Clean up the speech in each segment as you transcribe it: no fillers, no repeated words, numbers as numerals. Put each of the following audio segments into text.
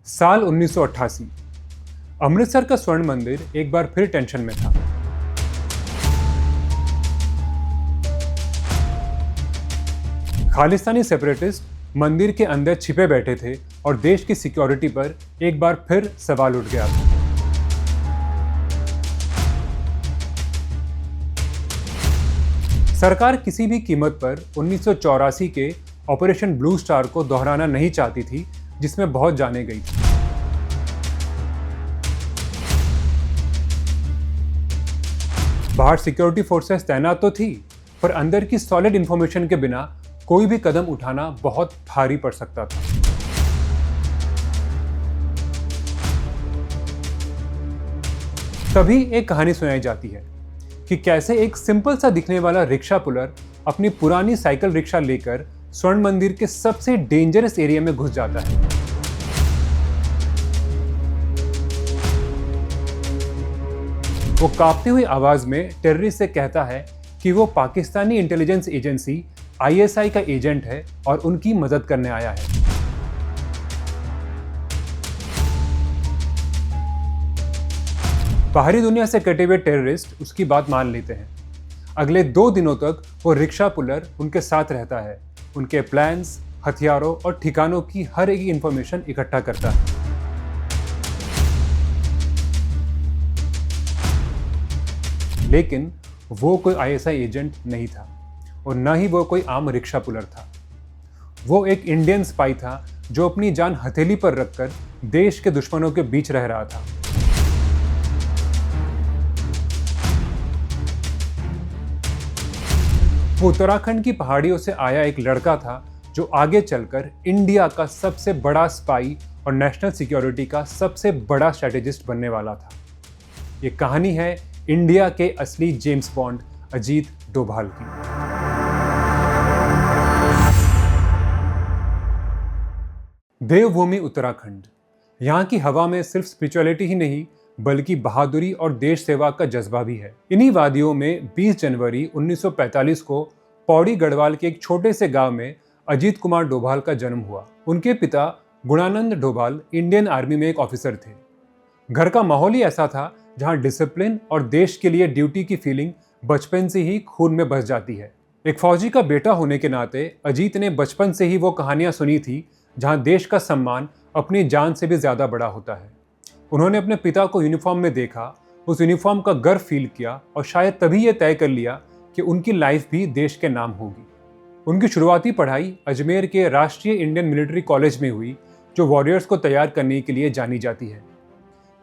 साल 1988। अमृतसर का स्वर्ण मंदिर एक बार फिर टेंशन में था। खालिस्तानी सेपरेटिस्ट मंदिर के अंदर छिपे बैठे थे और देश की सिक्योरिटी पर एक बार फिर सवाल उठ गया था। सरकार किसी भी कीमत पर 1984 के ऑपरेशन ब्लू स्टार को दोहराना नहीं चाहती थी, जिसमें बहुत जाने गई थी। बाहर सिक्योरिटी फोर्सेस तैनात तो थी, पर अंदर की सॉलिड इंफॉर्मेशन के बिना कोई भी कदम उठाना बहुत भारी पड़ सकता था। तभी एक कहानी सुनाई जाती है कि कैसे एक सिंपल सा दिखने वाला रिक्शा पुलर अपनी पुरानी साइकिल रिक्शा लेकर स्वर्ण मंदिर के सबसे डेंजरस एरिया में घुस जाता है। वो कांपती हुई आवाज में टेररिस्ट से कहता है कि वो पाकिस्तानी इंटेलिजेंस एजेंसी आईएसआई का एजेंट है और उनकी मदद करने आया है। बाहरी दुनिया से कटे हुए टेररिस्ट उसकी बात मान लेते हैं। अगले 2 दिनों तक वो रिक्शा पुलर उनके साथ रहता है, उनके प्लान्स, हथियारों और ठिकानों की हर एक इंफॉर्मेशन इकट्ठा करता है। लेकिन वो कोई आईएसआई एजेंट नहीं था और न ही वो कोई आम रिक्शा पुलर था। वो एक इंडियन स्पाई था जो अपनी जान हथेली पर रखकर देश के दुश्मनों के बीच रह रहा था। वो उत्तराखंड की पहाड़ियों से आया एक लड़का था जो आगे चलकर इंडिया का सबसे बड़ा स्पाई और नेशनल सिक्योरिटी का सबसे बड़ा स्ट्रेटेजिस्ट बनने वाला था। ये कहानी है इंडिया के असली जेम्स बॉन्ड अजीत डोभाल की। देवभूमि उत्तराखंड। यहाँ की हवा में सिर्फ स्पिरिचुअलिटी ही नहीं बल्कि बहादुरी और देश सेवा का जज्बा भी है। इन्हीं वादियों में 20 जनवरी 1945 को पौड़ी गढ़वाल के एक छोटे से गांव में अजीत कुमार डोभाल का जन्म हुआ। उनके पिता गुणानंद डोभाल इंडियन आर्मी में एक ऑफिसर थे। घर का माहौल ही ऐसा था जहां डिसिप्लिन और देश के लिए ड्यूटी की फीलिंग बचपन से ही खून में बस जाती है। एक फौजी का बेटा होने के नाते अजीत ने बचपन से ही वो कहानियां सुनी थी जहां देश का सम्मान अपनी जान से भी ज्यादा बड़ा होता है। उन्होंने अपने पिता को यूनिफॉर्म में देखा, उस यूनिफॉर्म का गर्व फील किया और शायद तभी ये तय कर लिया कि उनकी लाइफ भी देश के नाम होगी। उनकी शुरुआती पढ़ाई अजमेर के राष्ट्रीय इंडियन मिलिट्री कॉलेज में हुई, जो वॉरियर्स को तैयार करने के लिए जानी जाती है।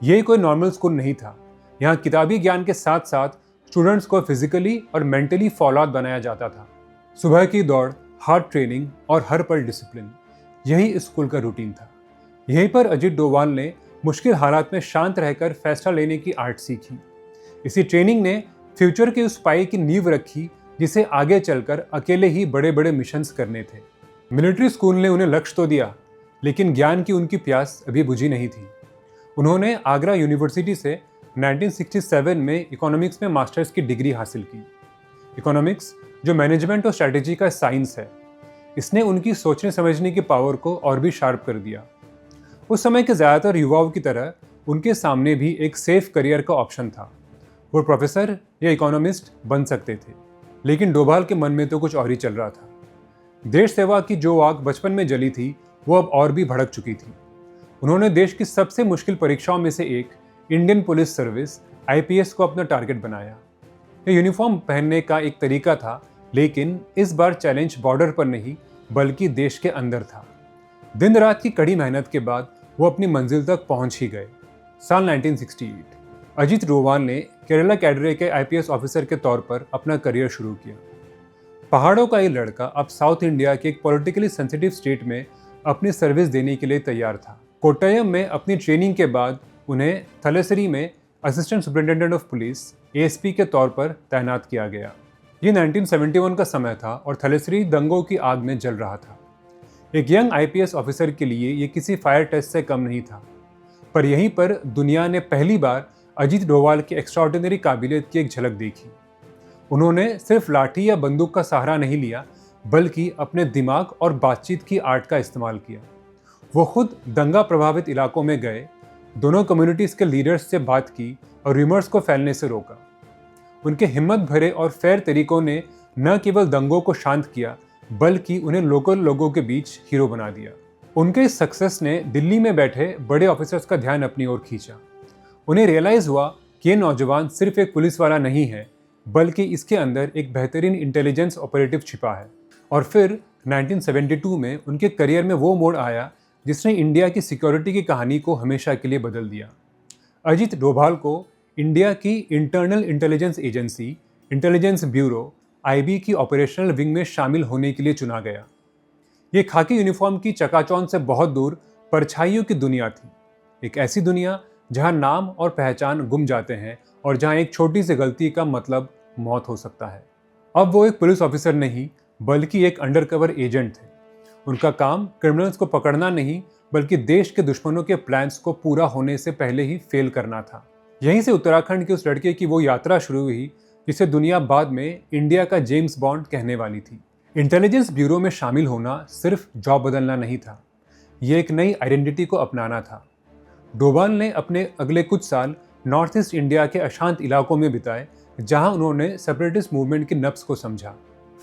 ये कोई नॉर्मल स्कूल नहीं था। यहाँ किताबी ज्ञान के साथ साथ स्टूडेंट्स को फिजिकली और मेंटली फॉलोआउट बनाया जाता था। सुबह की दौड़, हार्ड ट्रेनिंग और हर पल डिसिप्लिन, यही इस स्कूल का रूटीन था। यहीं पर अजीत डोभाल ने मुश्किल हालात में शांत रहकर फैसला लेने की आर्ट सीखी। इसी ट्रेनिंग ने फ्यूचर के उस स्पाई की नींव रखी जिसे आगे चलकर अकेले ही बड़े बड़े मिशंस करने थे। मिलिट्री स्कूल ने उन्हें लक्ष्य तो दिया, लेकिन ज्ञान की उनकी प्यास अभी बुझी नहीं थी। उन्होंने आगरा यूनिवर्सिटी से 1967 में इकोनॉमिक्स में मास्टर्स की डिग्री हासिल की। इकोनॉमिक्स, जो मैनेजमेंट और स्ट्रैटेजी का साइंस है, इसने उनकी सोचने समझने की पावर को और भी शार्प कर दिया। उस समय के ज़्यादातर युवाओं की तरह उनके सामने भी एक सेफ करियर का ऑप्शन था। वो प्रोफेसर या इकोनॉमिस्ट बन सकते थे, लेकिन डोभाल के मन में तो कुछ और ही चल रहा था। देश सेवा की जो आग बचपन में जली थी, वो अब और भी भड़क चुकी थी। उन्होंने देश की सबसे मुश्किल परीक्षाओं में से एक इंडियन पुलिस सर्विस आईपीएस को अपना टारगेट बनाया। ये यूनिफॉर्म पहनने का एक तरीका था, लेकिन इस बार चैलेंज बॉर्डर पर नहीं बल्कि देश के अंदर था। दिन रात की कड़ी मेहनत के बाद वो अपनी मंजिल तक पहुंच ही गए। साल 1968 अजीत डोभाल ने केरला कैडरे के आईपीएस ऑफिसर के तौर पर अपना करियर शुरू किया। पहाड़ों का ये लड़का अब साउथ इंडिया के एक पॉलिटिकली सेंसिटिव स्टेट में अपनी सर्विस देने के लिए तैयार था। कोट्टयम में अपनी ट्रेनिंग के बाद उन्हें थलेसरी में assistant superintendent of police ASP के तौर पर तैनात किया गया। ये 1971 का समय था और थलेसरी दंगों की आग में जल रहा था। एक यंग आईपीएस ऑफिसर के लिए ये किसी फायर टेस्ट से कम नहीं था, पर यहीं पर दुनिया ने पहली बार अजीत डोभाल की एक्स्ट्राऑर्डिनरी काबिलियत की एक झलक देखी। उन्होंने सिर्फ लाठी या बंदूक का सहारा नहीं लिया, बल्कि अपने दिमाग और बातचीत की आर्ट का इस्तेमाल किया। वो खुद दंगा प्रभावित इलाकों में गए, दोनों कम्युनिटीज के लीडर्स से बात की और रूमर्स को फैलने से रोका। उनके हिम्मत भरे और फेयर तरीकों ने न केवल दंगों को शांत किया बल्कि उन्हें लोकल लोगों के बीच हीरो बना दिया। उनके इस सक्सेस ने दिल्ली में बैठे बड़े ऑफिसर्स का ध्यान अपनी ओर खींचा। उन्हें रियलाइज हुआ कि ये नौजवान सिर्फ एक पुलिस वाला नहीं है बल्कि इसके अंदर एक बेहतरीन इंटेलिजेंस ऑपरेटिव छिपा है। और फिर 1972 में उनके करियर में वो मोड़ आया जिसने इंडिया की सिक्योरिटी की कहानी को हमेशा के लिए बदल दिया। अजीत डोभाल को इंडिया की internal intelligence agency intelligence bureau IB की ऑपरेशनल विंग में शामिल होने के लिए चुना गया। ये खाकी यूनिफॉर्म की चकाचौंध से बहुत दूर परछाइयों की दुनिया थी, एक ऐसी दुनिया जहां नाम और पहचान गुम जाते हैं और जहां एक छोटी सी गलती का मतलब मौत हो सकता है। अब वो एक पुलिस ऑफिसर नहीं बल्कि एक अंडरकवर एजेंट थे। उनका काम क्रिमिनल्स को पकड़ना नहीं बल्कि देश के दुश्मनों के प्लान्स को पूरा होने से पहले ही फेल करना था। यहीं से उत्तराखंड के उस लड़के की वो यात्रा शुरू हुई जिसे दुनिया बाद में इंडिया का जेम्स बॉन्ड कहने वाली थी। इंटेलिजेंस ब्यूरो में शामिल होना सिर्फ जॉब बदलना नहीं था, ये एक नई आइडेंटिटी को अपनाना था। डोभाल ने अपने अगले कुछ साल नॉर्थ ईस्ट इंडिया के अशांत इलाकों में बिताए जहां उन्होंने सेपरेटिस्ट मूवमेंट की नब्ज को समझा।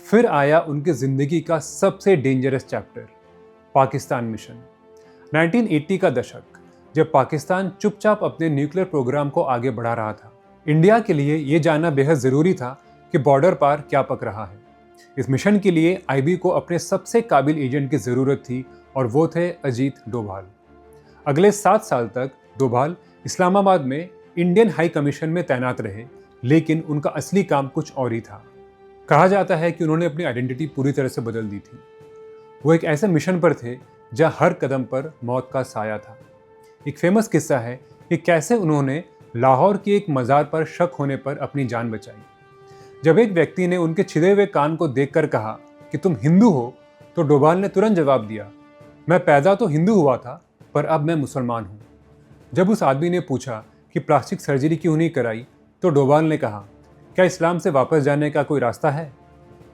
फिर आया उनकी जिंदगी का सबसे डेंजरस चैप्टर, पाकिस्तान मिशन। 1980 का दशक, जब पाकिस्तान चुपचाप अपने न्यूक्लियर प्रोग्राम को आगे बढ़ा रहा था। इंडिया के लिए ये जानना बेहद ज़रूरी था कि बॉर्डर पार क्या पक रहा है। इस मिशन के लिए आईबी को अपने सबसे काबिल एजेंट की ज़रूरत थी और वो थे अजीत डोभाल। अगले 7 साल तक डोभाल इस्लामाबाद में इंडियन हाई कमीशन में तैनात रहे, लेकिन उनका असली काम कुछ और ही था। कहा जाता है कि उन्होंने अपनी आइडेंटिटी पूरी तरह से बदल दी थी। वो एक ऐसे मिशन पर थे जहां हर कदम पर मौत का साया था। एक फेमस किस्सा है कि कैसे उन्होंने लाहौर की एक मज़ार पर शक होने पर अपनी जान बचाई। जब एक व्यक्ति ने उनके छिदे हुए कान को देखकर कहा कि तुम हिंदू हो, तो डोभाल ने तुरंत जवाब दिया, मैं पैदा तो हिंदू हुआ था पर अब मैं मुसलमान हूँ। जब उस आदमी ने पूछा कि प्लास्टिक सर्जरी क्यों नहीं कराई, तो डोभाल ने कहा, क्या इस्लाम से वापस जाने का कोई रास्ता है?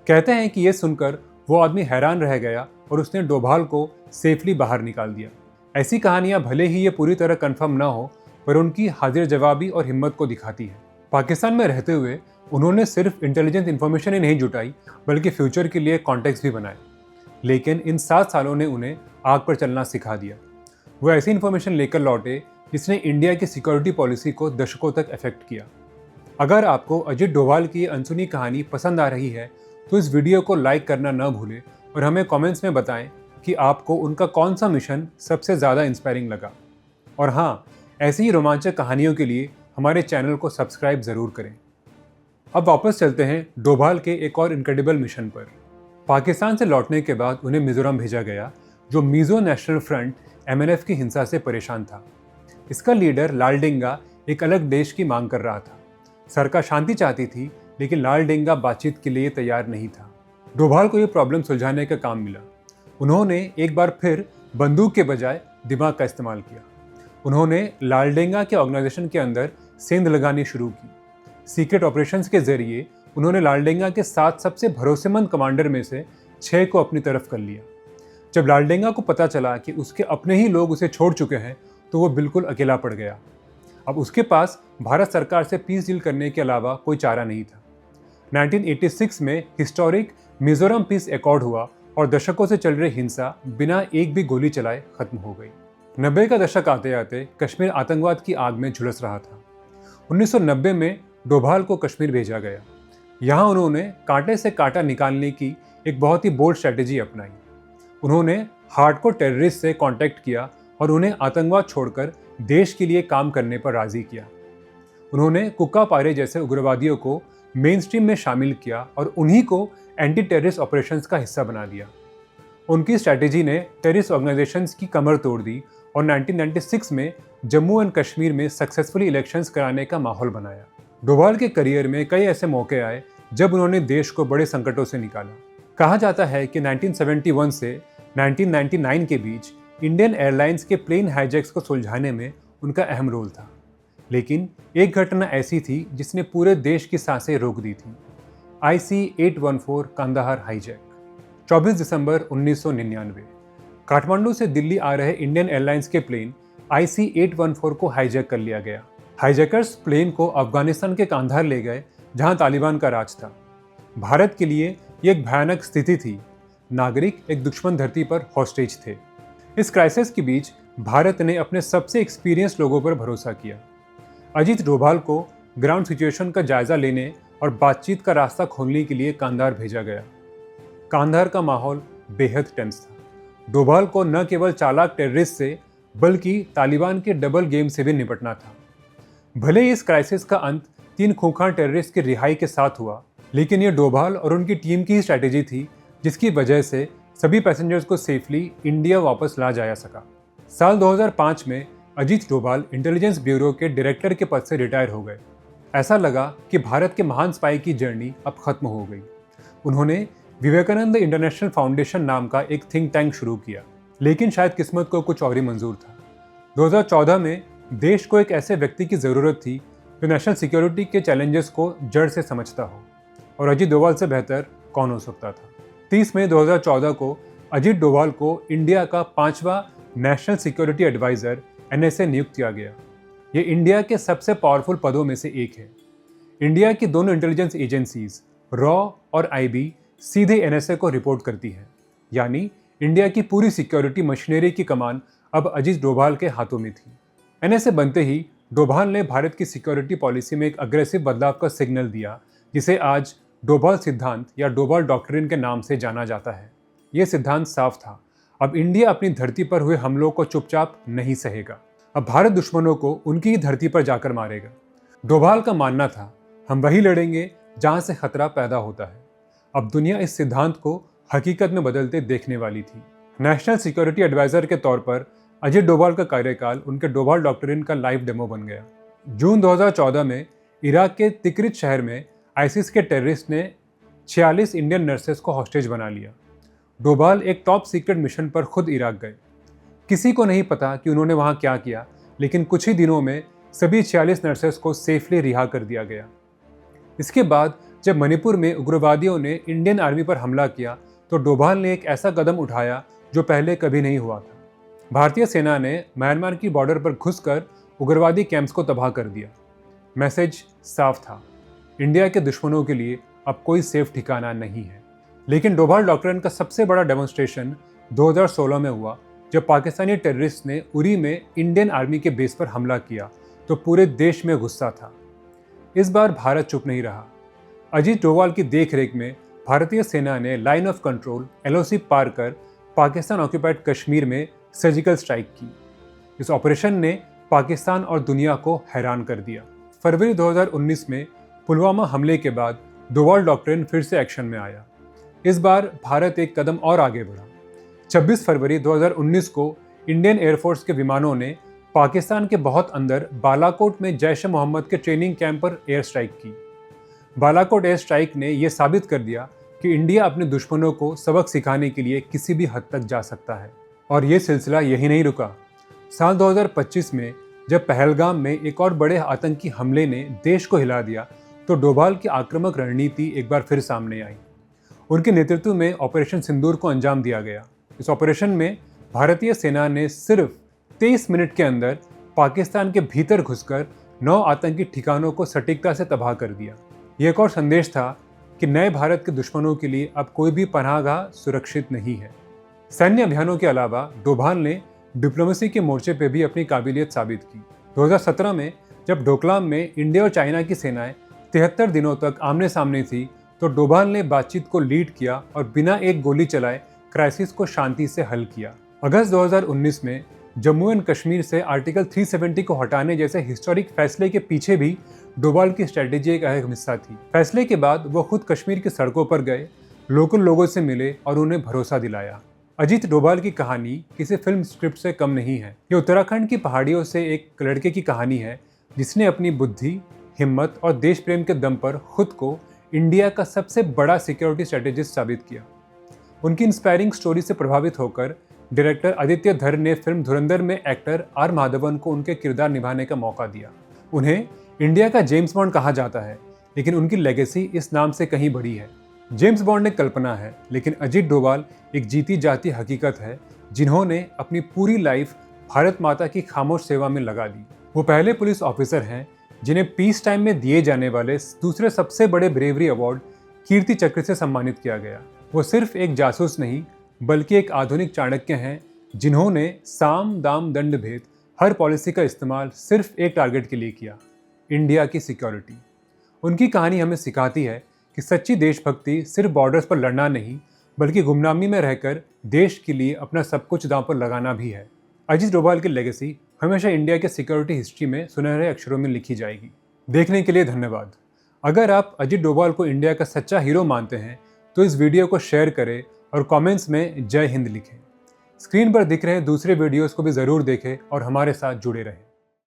कहते हैं कि यह सुनकर वो आदमी हैरान रह गया और उसने डोभाल को सेफली बाहर निकाल दिया। ऐसी कहानियां भले ही ये पूरी तरह कंफर्म ना हो पर उनकी हाजिर जवाबी और हिम्मत को दिखाती है। पाकिस्तान में रहते हुए उन्होंने सिर्फ इंटेलिजेंस इंफॉर्मेशन ही नहीं जुटाई बल्कि फ्यूचर के लिए कॉन्टेक्स्ट भी बनाए। लेकिन इन 7 सालों ने उन्हें आग पर चलना सिखा दिया। वो ऐसी इन्फॉर्मेशन लेकर लौटे जिसने इंडिया की सिक्योरिटी पॉलिसी को दशकों तक अफेक्ट किया। अगर आपको अजीत डोभाल की अनसुनी कहानी पसंद आ रही है तो इस वीडियो को लाइक करना न भूलें और हमें कमेंट्स में बताएं कि आपको उनका कौन सा मिशन सबसे ज़्यादा इंस्पायरिंग लगा। और हाँ, ऐसी ही रोमांचक कहानियों के लिए हमारे चैनल को सब्सक्राइब ज़रूर करें। अब वापस चलते हैं डोभाल के एक और इनक्रेडिबल मिशन पर। पाकिस्तान से लौटने के बाद उन्हें मिजोरम भेजा गया, जो मिजो नेशनल फ्रंट MNF की हिंसा से परेशान था। इसका लीडर लालडेंगा एक अलग देश की मांग कर रहा था। सरकार शांति चाहती थी लेकिन लालडेंगा बातचीत के लिए तैयार नहीं था। डोभाल को यह प्रॉब्लम सुलझाने का काम मिला। उन्होंने एक बार फिर बंदूक के बजाय दिमाग का इस्तेमाल किया। उन्होंने लालडेंगा के ऑर्गेनाइजेशन के अंदर सेंध लगानी शुरू की। सीक्रेट ऑपरेशंस के जरिए उन्होंने लालडेंगा के 7 सबसे भरोसेमंद कमांडर में से 6 को अपनी तरफ कर लिया। जब लालडेंगा को पता चला कि उसके अपने ही लोग उसे छोड़ चुके हैं तो वो बिल्कुल अकेला पड़ गया। अब उसके पास भारत सरकार से पीस डील करने के अलावा कोई चारा नहीं था। 1986 में हिस्टोरिक मिजोरम पीस एकॉर्ड हुआ और दशकों से चल रही हिंसा बिना एक भी गोली चलाए खत्म हो गई। 90 का दशक आते आते कश्मीर आतंकवाद की आग में झुलस रहा था। 1990 में डोभाल को कश्मीर भेजा गया। यहाँ उन्होंने कांटे से कांटा निकालने की एक बहुत ही बोल्ड स्ट्रैटेजी अपनाई। उन्होंने हार्डकोर टेररिस्ट से कांटेक्ट किया और उन्हें आतंकवाद छोड़कर देश के लिए काम करने पर राजी किया। उन्होंने कुक्का पारे जैसे उग्रवादियों को मेन स्ट्रीम में शामिल किया और उन्हीं को एंटी टेररिस्ट ऑपरेशंस का हिस्सा बना दिया। उनकी स्ट्रैटेजी ने टेररिस्ट ऑर्गेनाइजेशंस की कमर तोड़ दी और 1996 में जम्मू एंड कश्मीर में सक्सेसफुली इलेक्शंस कराने का माहौल बनाया। डोभाल के करियर में कई ऐसे मौके आए जब उन्होंने देश को बड़े संकटों से निकाला। कहा जाता है कि 1971 से 1999 के बीच इंडियन एयरलाइंस के प्लेन हाईजैक्स को सुलझाने में उनका अहम रोल था। लेकिन एक घटना ऐसी थी जिसने पूरे देश की सांसें रोक दी थी। IC-814 Kandahar hijack. 24 दिसंबर 1999। काठमांडू से दिल्ली आ रहे इंडियन एयरलाइंस के प्लेन IC-814 को हाईजैक कर लिया गया। हाईजैकर्स प्लेन को अफगानिस्तान के कांधार ले गए, जहां तालिबान का राज था। भारत के लिए ये एक भयानक स्थिति थी। नागरिक एक दुश्मन धरती पर हॉस्टेज थे। इस क्राइसिस के बीच भारत ने अपने सबसे एक्सपीरियंस लोगों पर भरोसा किया। अजीत डोभाल को ग्राउंड सिचुएशन का जायजा लेने और बातचीत का रास्ता खोलने के लिए कांधार भेजा गया। कांधार का माहौल बेहद टेंस था। डोभाल को न केवल चालाक टेररिस्ट से बल्कि तालिबान के डबल गेम से भी निपटना था। भले ही इस क्राइसिस का अंत 3 खूंखार टेररिस्ट की रिहाई के साथ हुआ, लेकिन ये डोभाल और उनकी टीम की ही स्ट्रैटेजी थी जिसकी वजह से सभी पैसेंजर्स को सेफली इंडिया वापस ला जाया सका। साल 2005 में अजीत डोभाल इंटेलिजेंस ब्यूरो के डायरेक्टर के पद से रिटायर हो गए। ऐसा लगा कि भारत के महान स्पाई की जर्नी अब खत्म हो गई। उन्होंने विवेकानंद इंटरनेशनल फाउंडेशन नाम का एक थिंक टैंक शुरू किया, लेकिन शायद किस्मत को कुछ और ही मंजूर था। 2014 में देश को एक ऐसे व्यक्ति की ज़रूरत थी जो नेशनल सिक्योरिटी के चैलेंजेस को जड़ से समझता हो, और अजीत डोभाल से बेहतर कौन हो सकता था। 30 मई 2014 को अजीत डोभाल को इंडिया का 5वां नेशनल सिक्योरिटी एडवाइज़र NSA नियुक्त किया गया। ये इंडिया के सबसे पावरफुल पदों में से एक है। इंडिया की दोनों इंटेलिजेंस एजेंसीज रॉ और IB सीधे NSA को रिपोर्ट करती है, यानी इंडिया की पूरी सिक्योरिटी मशीनरी की कमान अब अजीत डोभाल के हाथों में थी। NSA बनते ही डोभाल ने भारत की सिक्योरिटी पॉलिसी में एक अग्रेसिव बदलाव का सिग्नल दिया, जिसे आज डोभाल सिद्धांत या डोभाल डॉक्ट्रिन के नाम से जाना जाता है। ये सिद्धांत साफ था, अब इंडिया अपनी धरती पर हुए हमलों को चुपचाप नहीं सहेगा। अब भारत दुश्मनों को उनकी ही धरती पर जाकर मारेगा। डोभाल का मानना था, हम वही लड़ेंगे जहां से खतरा पैदा होता है। अब दुनिया इस सिद्धांत को हकीकत में बदलते देखने वाली थी। नेशनल सिक्योरिटी एडवाइजर के तौर पर अजीत डोभाल का कार्यकाल उनके डोभाल डॉक्ट्रिन का लाइव डेमो बन गया। जून 2014 में इराक के तिक्रित शहर में आईसिस के टेररिस्ट ने 46 इंडियन नर्सेस को हॉस्टेज बना लिया। डोभाल एक टॉप सीक्रेट मिशन पर खुद इराक गए। किसी को नहीं पता कि उन्होंने वहां क्या किया, लेकिन कुछ ही दिनों में सभी 46 नर्सेस को सेफली रिहा कर दिया गया। इसके बाद जब मणिपुर में उग्रवादियों ने इंडियन आर्मी पर हमला किया, तो डोभाल ने एक ऐसा कदम उठाया जो पहले कभी नहीं हुआ था। भारतीय सेना ने म्यांमार की बॉर्डर पर घुसकर उग्रवादी कैंप्स को तबाह कर दिया। मैसेज साफ था, इंडिया के दुश्मनों के लिए अब कोई सेफ ठिकाना नहीं है। लेकिन डोभाल डॉक्ट्रिन का सबसे बड़ा डेमोन्स्ट्रेशन 2016 में हुआ, जब पाकिस्तानी टेररिस्ट ने उरी में इंडियन आर्मी के बेस पर हमला किया तो पूरे देश में गुस्सा था। इस बार भारत चुप नहीं रहा। अजीत डोभाल की देखरेख में भारतीय सेना ने लाइन ऑफ कंट्रोल LOC पार कर पाकिस्तान ऑक्यूपाइड कश्मीर में सर्जिकल स्ट्राइक की। इस ऑपरेशन ने पाकिस्तान और दुनिया को हैरान कर दिया। फरवरी 2019 में पुलवामा हमले के बाद डोभाल डॉक्ट्रिन फिर से एक्शन में आया। इस बार भारत एक कदम और आगे बढ़ा। 26 फरवरी 2019 को इंडियन एयरफोर्स के विमानों ने पाकिस्तान के बहुत अंदर बालाकोट में जैश ए मोहम्मद के ट्रेनिंग कैंप पर एयर स्ट्राइक की। बालाकोट एयर स्ट्राइक ने यह साबित कर दिया कि इंडिया अपने दुश्मनों को सबक सिखाने के लिए किसी भी हद तक जा सकता है। और ये सिलसिला यही नहीं रुका। साल 2025 में जब पहलगाम में एक और बड़े आतंकी हमले ने देश को हिला दिया, तो डोभाल की आक्रामक रणनीति एक बार फिर सामने आई। उनके नेतृत्व में ऑपरेशन सिंदूर को अंजाम दिया गया। इस ऑपरेशन में भारतीय सेना ने सिर्फ 23 मिनट के अंदर पाकिस्तान के भीतर घुसकर 9 आतंकी ठिकानों को सटीकता से तबाह कर दिया। ये एक और संदेश था कि नए भारत के दुश्मनों के लिए अब कोई भी पनाहगाह सुरक्षित नहीं है। सैन्य अभियानों के अलावा डोभाल ने डिप्लोमेसी के मोर्चे पर भी अपनी काबिलियत साबित की। 2017 में जब डोकलाम में इंडिया और चाइना की सेनाएं 73 दिनों तक आमने सामने थी, तो डोभाल ने बातचीत को लीड किया और बिना एक गोली चलाए क्राइसिस को शांति से हल किया। अगस्त 2019 में जम्मू एंड कश्मीर से आर्टिकल 370 को हटाने जैसे हिस्टोरिक फैसले के पीछे भी डोभाल की स्ट्रेटेजी एक अहम हिस्सा थी। फैसले के बाद वो खुद कश्मीर की सड़कों पर गए, लोकल लोगों से मिले और उन्हें भरोसा दिलाया। अजीत डोभाल की कहानी किसी फिल्म स्क्रिप्ट से कम नहीं है। ये उत्तराखंड की पहाड़ियों से एक लड़के की कहानी है जिसने अपनी बुद्धि, हिम्मत और देश प्रेम के दम पर खुद को इंडिया का सबसे बड़ा सिक्योरिटी स्ट्रेटेजिस्ट साबित किया। उनकी इंस्पायरिंग स्टोरी से प्रभावित होकर डायरेक्टर आदित्य धर ने फिल्म धुरंधर में एक्टर R माधवन को उनके किरदार निभाने का मौका दिया। उन्हें इंडिया का जेम्स बॉन्ड कहा जाता है, लेकिन उनकी लेगेसी इस नाम से कहीं बड़ी है। जेम्स बॉन्ड एक कल्पना है, लेकिन अजीत डोभाल एक जीती जाती हकीकत है जिन्होंने अपनी पूरी लाइफ भारत माता की खामोश सेवा में लगा दी। वो पहले पुलिस ऑफिसर हैं जिन्हें पीस टाइम में दिए जाने वाले दूसरे सबसे बड़े ब्रेवरी अवार्ड कीर्ति चक्र से सम्मानित किया गया। वो सिर्फ एक जासूस नहीं बल्कि एक आधुनिक चाणक्य हैं जिन्होंने साम दाम दंड भेद हर पॉलिसी का इस्तेमाल सिर्फ एक टारगेट के लिए किया, इंडिया की सिक्योरिटी। उनकी कहानी हमें सिखाती है कि सच्ची देशभक्ति सिर्फ बॉर्डर्स पर लड़ना नहीं बल्कि गुमनामी में रहकर देश के लिए अपना सब कुछ दांव पर लगाना भी है। अजीत डोभाल की लेगेसी हमेशा इंडिया के सिक्योरिटी हिस्ट्री में सुनहरे अक्षरों में लिखी जाएगी। देखने के लिए धन्यवाद। अगर आप अजीत डोभाल को इंडिया का सच्चा हीरो मानते हैं तो इस वीडियो को शेयर करें और कमेंट्स में जय हिंद लिखें। स्क्रीन पर दिख रहे दूसरे वीडियोस को भी ज़रूर देखें और हमारे साथ जुड़े रहें।